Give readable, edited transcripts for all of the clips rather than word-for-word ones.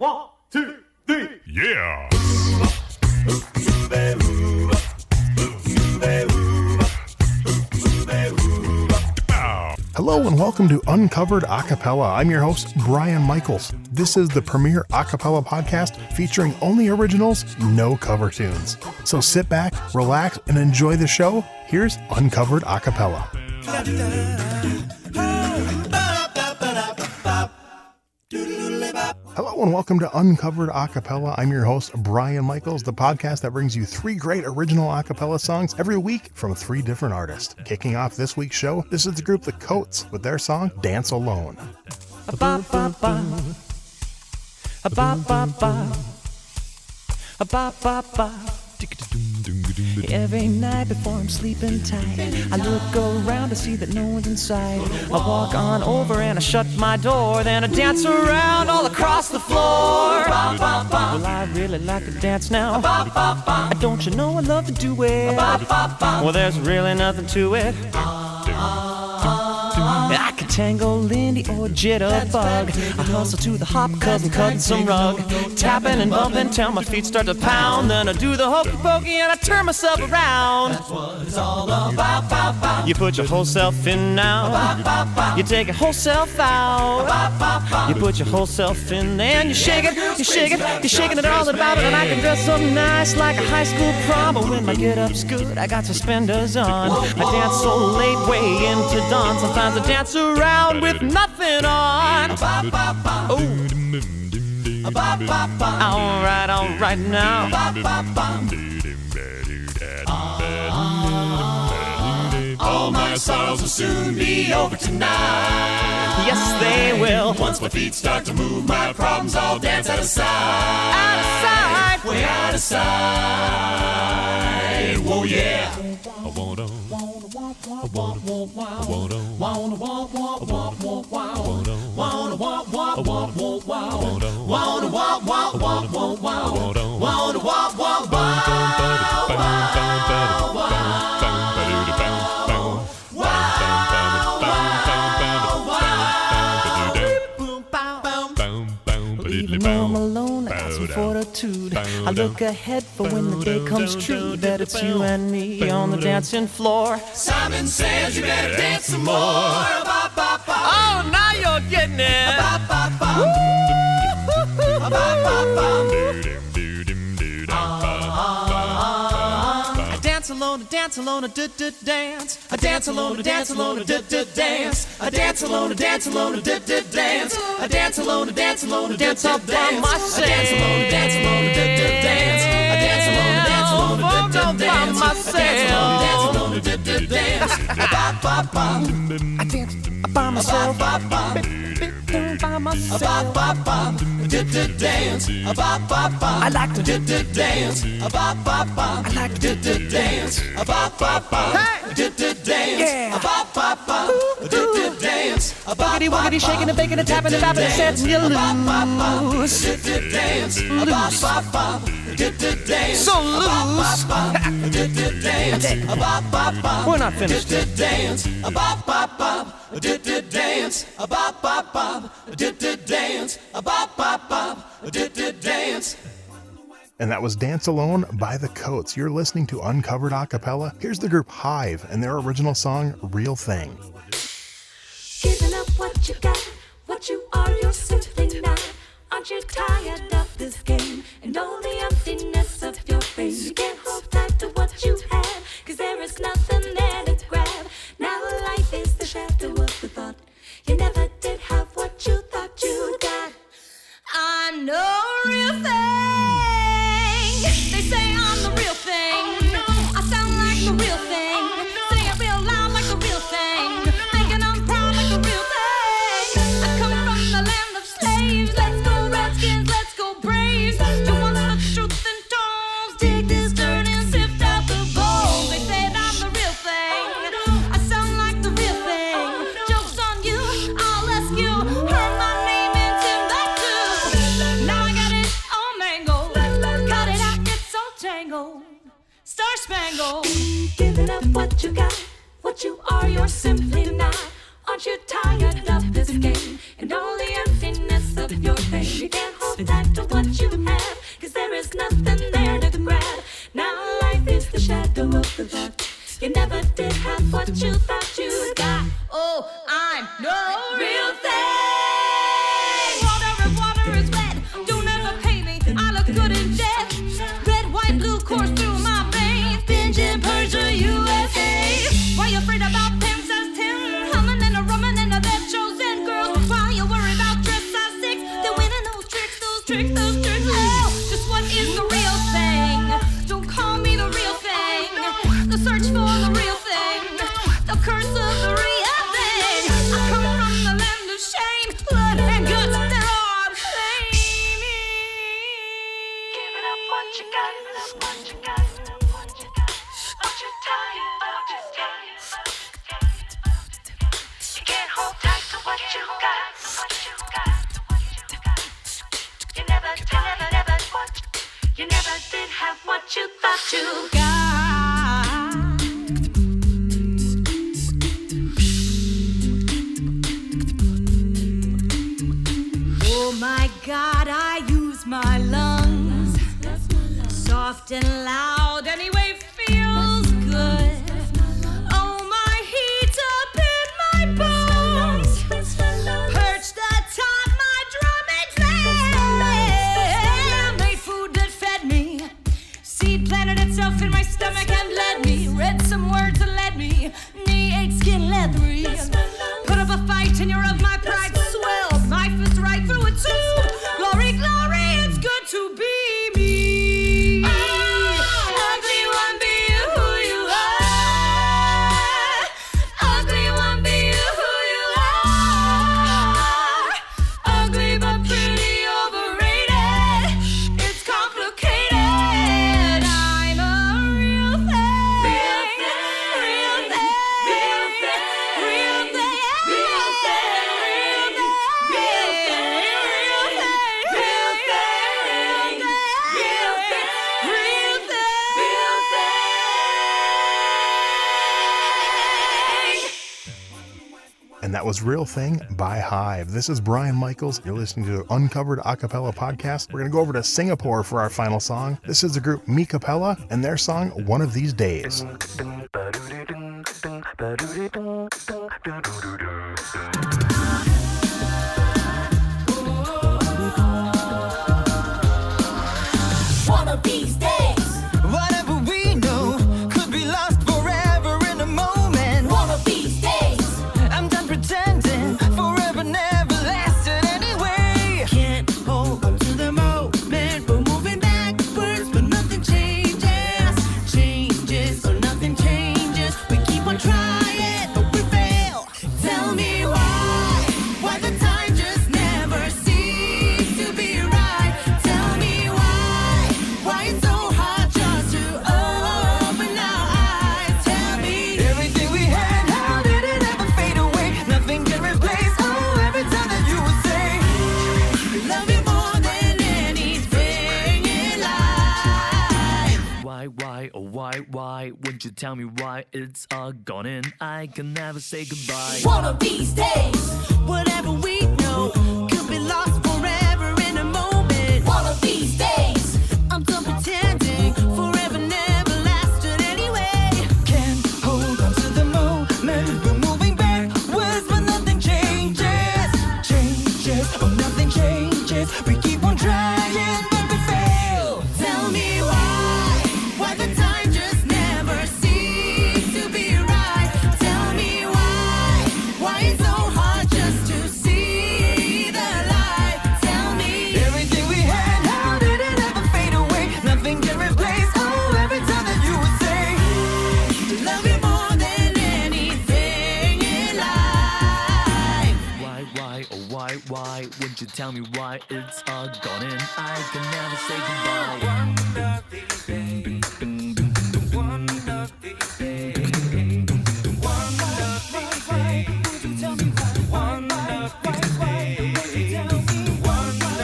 1, 2, 3. Yeah! Hello and welcome to Uncovered Acapella. I'm your host, Brian Michaels. This is the premier acapella podcast featuring only originals, no cover tunes. So sit back, relax, and enjoy the show. Here's Uncovered Acapella. Hello and welcome to Uncovered Acapella. I'm your host, Brian Michaels, the podcast that brings you 3 great original acapella songs every week from 3 different artists. Kicking off this week's show, this is the group The Coats with their song, Dance Alone. Every night before I'm sleeping tight, I look around to see that no one's inside. I walk on over and I shut my door, then I dance around all across the floor. Well, I really like to dance now. Don't you know I love to do it? Well, there's really nothing to it. I can tango Lindy or jitterbug. I hustle to the hop cause I'm cutting some rug. Tapping and bumping till my feet start to pound. Then I do the hokey pokey and I turn myself around. That's what it's all about. You put your whole self in now. You take your whole self out. You put your whole self in there and you shake it, you shake it, you're shaking it all about it. And I can dress so nice like a high school prom, but when my get-up's good, I got suspenders on. I dance so late, way into dawn. Sometimes I dance around with nothing on. Oh. All right now. All my sorrows will soon be over tonight. Yes, they will. Once my feet start to move, my problems all dance out of sight. Out of sight. Way out of sight. Whoa, yeah. I wanna Even though I'm alone, I got some fortitude. I look ahead for when the day comes true that it's you and me on the dancing floor. Simon says you better dance some more. Oh, now you're getting it. I dance alone, I dance alone, I dance. I dance alone, I dance alone, I dance. I dance alone, I dance alone, I dance. I dance alone, I dance alone, I dance all by myself. I dance alone, I dance alone, I dance. I dance alone, I dance alone, I dance. I dance alone, I dance alone, I dance. I dance by myself. By myself. Dance. I like to dance. I like to dance. Hey! Yeah. Dance. Boogity woogity, shaking and baking and tapping and bapping and dancing, you lose. So loose. We're not finished. Dance. And that was Dance Alone by The Coats. You're listening to Uncovered Acapella. Here's the group Hive and their original song, Real Thing. Giving up what you got, what you are, you're simply not. Aren't you tired of this game and all the emptiness of your face? You can't hold tight to what you have, cause there is nothing there to grab. Now life is the shadow of the thought. You never did have what you thought you got. I'm no real thing. They say I'm the real thing. I sound like the real thing. Say it real loud like the real thing. Thinking I'm proud like the real thing. I come from the land of slaves. Let's go Redskins, let's go Braves. You want the truth and tones? Dig this dirt and sift out the gold. They say I'm the real thing. I sound like the real thing. Joke's on you, I'll ask you. Heard my name in Timbuktu. Now I got it all mangled. Cut it out, it's all tangled. Star Spangled. Giving up what you got, what you are, you're simply not. Aren't you tired of this game and all the emptiness of your pain? You can't hold hold tight to what you have, 'cause there is nothing there to grab. Now life is the shadow of the thought. You never did have what you thought you got. Oh, I'm no real thing. Water is red. Don't ever pay me. I look good in death. Red, white, blue course through my veins. Binge in Persia, USA. Why you afraid about pimps as 10? Humming and a rumming and a that chosen girls. Why you worry about dress size 6? They're winning those tricks. Oh, just what is the real thing? Don't call me the real thing. The search for the real thing. The curse of the real thing. I come from the land of shame. Blood and guts, they're all claiming. Giving up what you got, aren't you tired of just staying? You can't hold tight to what you got. You never did have what you thought you got. Oh my God, I use my lungs. Soft and loud, anyway, feels good. Oh, my heat up in my bones. Perched atop my drumming family. Food that fed me. Seed planted itself in my stomach and led me. Read some words that led me. Knee ache, skin leathery. Put up a fight and you're of my pride. Swell, my fist right through it too. Glory, glory, it's good to be me. Ugly one, be who you are. Ugly one, be who you are. Ugly but pretty overrated. It's complicated. I'm a real thing. Real thing. Real thing. Real thing. Real thing. Real thing. Real thing. Real thing. Real thing. Real thing. Real thing. Real thing. And that was Real Thing by Hive. This is Brian Michaels. You're listening to the Uncovered Acapella podcast. We're going to go over to Singapore for our final song. This is the group Cappella and their song, One of These Days. One of these days. Whatever we know could be lost forever in a moment. One of these days. I'm done pretending forever never lasted anyway. Can't hold on to the moment. We're moving backwards, but nothing changes. Changes, but nothing changes. We keep on trying, but we fail. Tell me why the time just never seems to be right. Tell me why it's so hard just to open our eyes. Tell me everything we had, how did it ever fade away? Nothing can replace, oh, every time that you would say love you more than anything in life. Why, wouldn't you tell me why it's all gone and I can never say goodbye? One of these days. Whatever we know could be lost forever in a moment. One of these days. I'm done pretending forever never lasted anyway. Can't hold on to the moment. We're moving backwards, but nothing changes. Changes, oh, nothing changes. We keep on trying, but we fail. Tell me why the time just never seems to be right. Tell me why it's so hard just to see the light. Tell me everything we had, how did it ever fade away? Nothing can replace, oh, every time that you would say love you more than anything in life. Why, wouldn't you tell me why it's all gone and I can never say goodbye? One of these days. One of these days. One of these days. Would you tell me why? One of these days. Would you tell me? One of these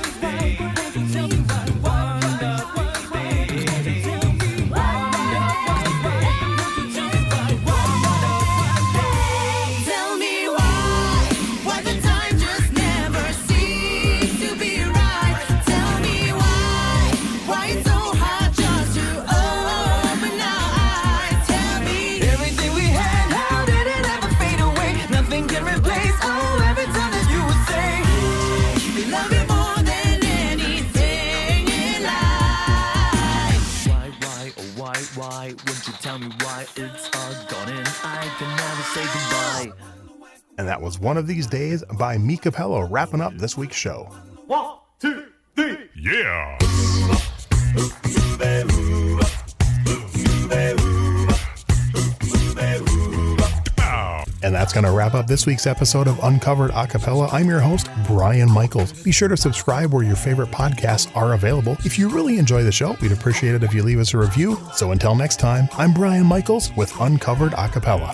days. Would you tell me why? One of these days. Would you tell me? One of these days. Would you tell me why? One of these days. Tell me why the time just never seems to be right. why wouldn't you tell me why it's all gone and I can never say goodbye? And that was One of These Days by me, Cappella, wrapping up this week's show. 1, 2, 3. Yeah! And that's going to wrap up this week's episode of Uncovered Acapella. I'm your host, Brian Michaels. Be sure to subscribe where your favorite podcasts are available. If you really enjoy the show, we'd appreciate it if you leave us a review. So until next time, I'm Brian Michaels with Uncovered Acapella.